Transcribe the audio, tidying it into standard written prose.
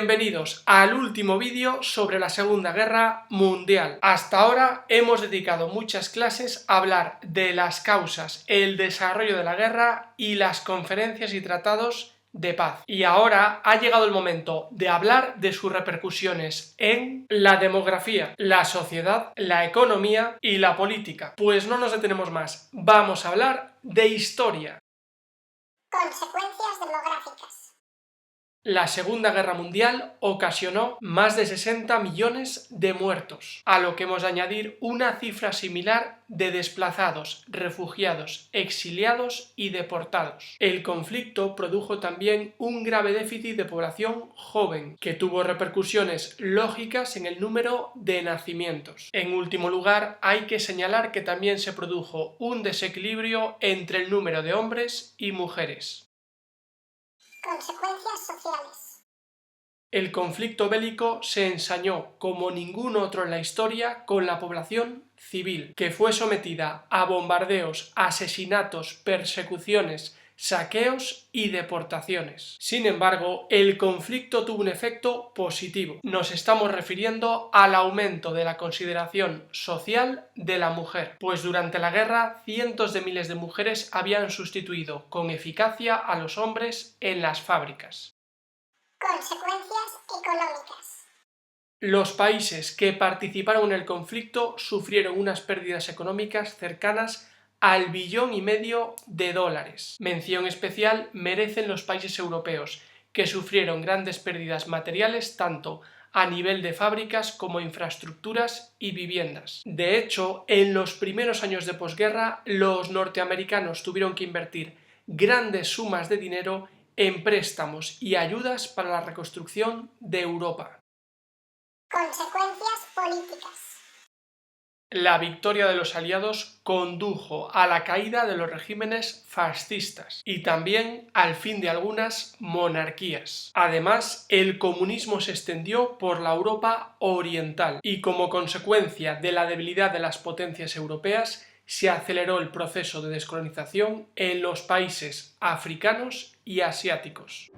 Bienvenidos al último vídeo sobre la Segunda Guerra Mundial. Hasta ahora hemos dedicado muchas clases a hablar de las causas, el desarrollo de la guerra y las conferencias y tratados de paz. Y ahora ha llegado el momento de hablar de sus repercusiones en la demografía, la sociedad, la economía y la política. Pues no nos detenemos más, vamos a hablar de historia. Consecuencias demográficas. La Segunda Guerra Mundial ocasionó más de 60 millones de muertos, a lo que hemos de añadir una cifra similar de desplazados, refugiados, exiliados y deportados. El conflicto produjo también un grave déficit de población joven, que tuvo repercusiones lógicas en el número de nacimientos. En último lugar, hay que señalar que también se produjo un desequilibrio entre el número de hombres y mujeres. Consecuencias sociales. El conflicto bélico se ensañó como ningún otro en la historia con la población civil, que fue sometida a bombardeos, asesinatos, persecuciones, saqueos y deportaciones. Sin embargo, el conflicto tuvo un efecto positivo. Nos estamos refiriendo al aumento de la consideración social de la mujer, pues durante la guerra cientos de miles de mujeres habían sustituido con eficacia a los hombres en las fábricas. Consecuencias económicas. Los países que participaron en el conflicto sufrieron unas pérdidas económicas cercanas al $1,5 billón. Mención especial merecen los países europeos, que sufrieron grandes pérdidas materiales tanto a nivel de fábricas como infraestructuras y viviendas. De hecho, en los primeros años de posguerra, los norteamericanos tuvieron que invertir grandes sumas de dinero en préstamos y ayudas para la reconstrucción de Europa. Consecuencias políticas. La victoria de los aliados condujo a la caída de los regímenes fascistas y también al fin de algunas monarquías. Además, el comunismo se extendió por la Europa oriental y como consecuencia de la debilidad de las potencias europeas se aceleró el proceso de descolonización en los países africanos y asiáticos.